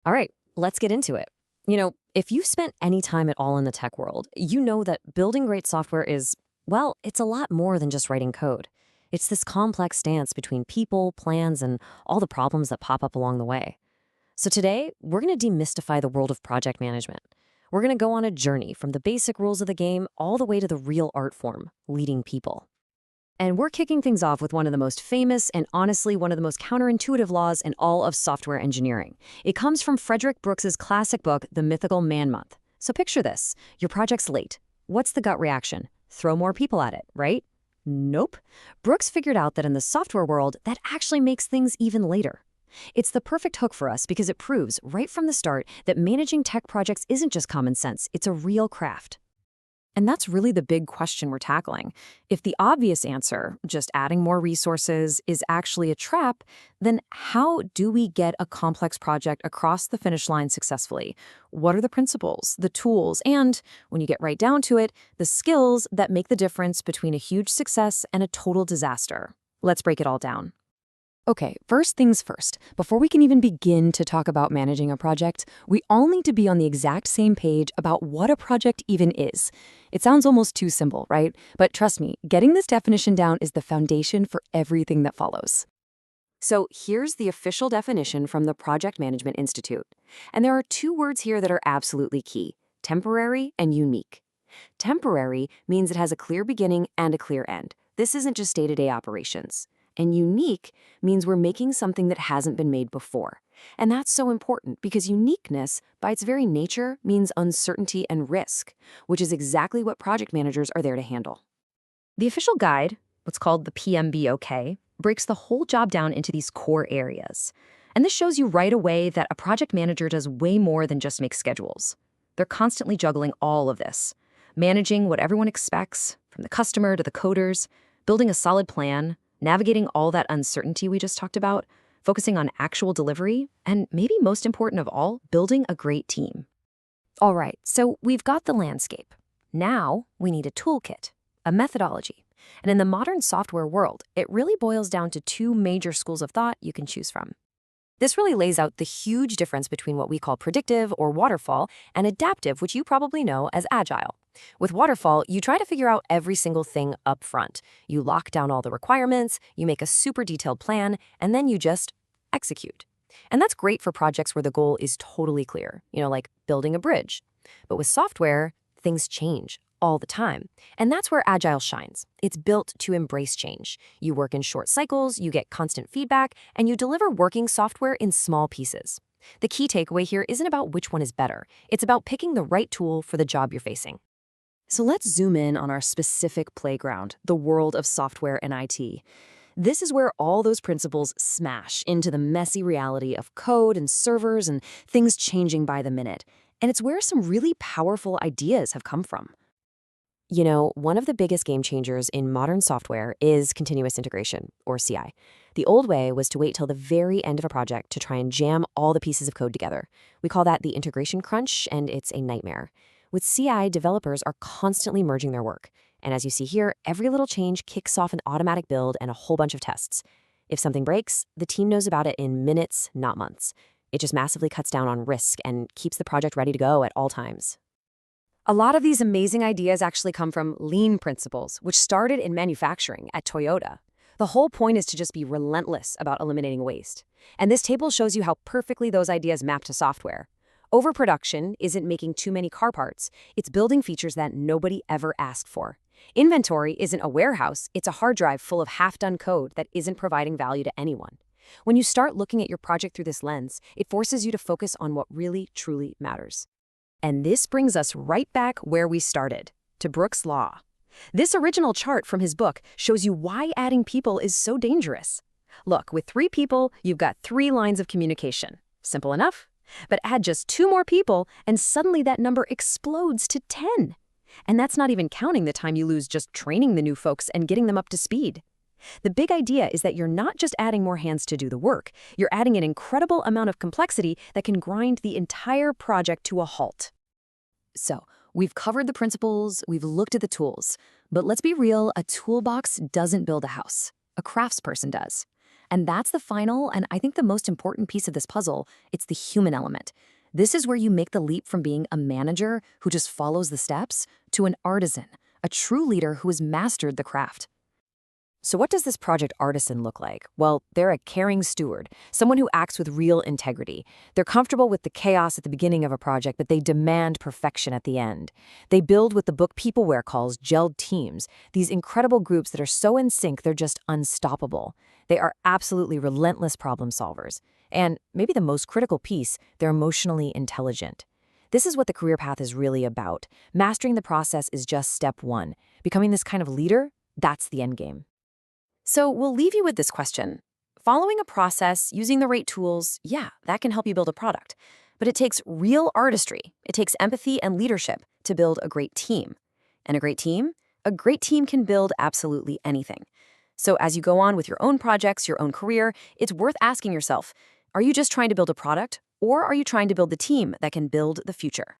All right, let's get into it. If you've spent any time at all in the tech world, you know that building great software is, well, it's a lot more than just writing code. It's this complex dance between people, plans, and all the problems that pop up along the way. So today, we're going to demystify the world of project management. We're going to go on a journey from the basic rules of the game all the way to the real art form, leading people. And we're kicking things off with one of the most famous and honestly one of the most counterintuitive laws in all of software engineering. It comes from Frederick Brooks's classic book, The Mythical Man Month. So picture this. Your project's late. What's the gut reaction? Throw more people at it, right? Nope. Brooks figured out that in the software world, that actually makes things even later. It's the perfect hook for us because it proves right from the start that managing tech projects isn't just common sense, it's a real craft. And that's really the big question we're tackling. If the obvious answer, just adding more resources, is actually a trap, then how do we get a complex project across the finish line successfully? What are the principles, the tools, and, when you get right down to it, the skills that make the difference between a huge success and a total disaster? Let's break it all down. Okay, first things first. Before we can even begin to talk about managing a project, we all need to be on the exact same page about what a project even is. It sounds almost too simple, right? But trust me, getting this definition down is the foundation for everything that follows. So here's the official definition from the Project Management Institute. And there are two words here that are absolutely key: temporary and unique. Temporary means it has a clear beginning and a clear end. This isn't just day-to-day operations. And unique means we're making something that hasn't been made before. And that's so important because uniqueness, by its very nature, means uncertainty and risk, which is exactly what project managers are there to handle. The official guide, what's called the PMBOK, breaks the whole job down into these core areas. And this shows you right away that a project manager does way more than just make schedules. They're constantly juggling all of this, managing what everyone expects, from the customer to the coders, building a solid plan, navigating all that uncertainty we just talked about, focusing on actual delivery, and maybe most important of all, building a great team. All right, so we've got the landscape. Now we need a toolkit, a methodology. And in the modern software world, it really boils down to two major schools of thought you can choose from. This really lays out the huge difference between what we call predictive or waterfall and adaptive, which you probably know as agile. With waterfall, you try to figure out every single thing up front. You lock down all the requirements, you make a super detailed plan, and then you just execute. And that's great for projects where the goal is totally clear, like building a bridge. But with software, things change all the time. And that's where Agile shines. It's built to embrace change. You work in short cycles, you get constant feedback, and you deliver working software in small pieces. The key takeaway here isn't about which one is better. It's about picking the right tool for the job you're facing. So let's zoom in on our specific playground, the world of software and IT. This is where all those principles smash into the messy reality of code and servers and things changing by the minute. And it's where some really powerful ideas have come from. One of the biggest game changers in modern software is continuous integration, or CI. The old way was to wait till the very end of a project to try and jam all the pieces of code together. We call that the integration crunch, and it's a nightmare. With CI, developers are constantly merging their work. And as you see here, every little change kicks off an automatic build and a whole bunch of tests. If something breaks, the team knows about it in minutes, not months. It just massively cuts down on risk and keeps the project ready to go at all times. A lot of these amazing ideas actually come from lean principles, which started in manufacturing at Toyota. The whole point is to just be relentless about eliminating waste. And this table shows you how perfectly those ideas map to software. Overproduction isn't making too many car parts. It's building features that nobody ever asked for. Inventory isn't a warehouse. It's a hard drive full of half-done code that isn't providing value to anyone. When you start looking at your project through this lens, it forces you to focus on what really, truly matters. And this brings us right back where we started, to Brooks' Law. This original chart from his book shows you why adding people is so dangerous. Look, with 3 people, you've got 3 lines of communication. Simple enough? But add just 2 more people, and suddenly that number explodes to 10. And that's not even counting the time you lose just training the new folks and getting them up to speed. The big idea is that you're not just adding more hands to do the work, you're adding an incredible amount of complexity that can grind the entire project to a halt. So, we've covered the principles, we've looked at the tools, but let's be real, a toolbox doesn't build a house. A craftsperson does. And that's the final, and I think the most important piece of this puzzle. It's the human element. This is where you make the leap from being a manager who just follows the steps to an artisan, a true leader who has mastered the craft. So what does this project artisan look like? Well, they're a caring steward, someone who acts with real integrity. They're comfortable with the chaos at the beginning of a project, but they demand perfection at the end. They build what the book Peopleware calls gelled teams, these incredible groups that are so in sync they're just unstoppable. They are absolutely relentless problem solvers. And maybe the most critical piece, they're emotionally intelligent. This is what the career path is really about. Mastering the process is just step one. Becoming this kind of leader, that's the end game. So we'll leave you with this question. Following a process, using the right tools, yeah, that can help you build a product. But it takes real artistry. It takes empathy and leadership to build a great team. And a great team? A great team can build absolutely anything. So as you go on with your own projects, your own career, it's worth asking yourself, are you just trying to build a product, or are you trying to build the team that can build the future?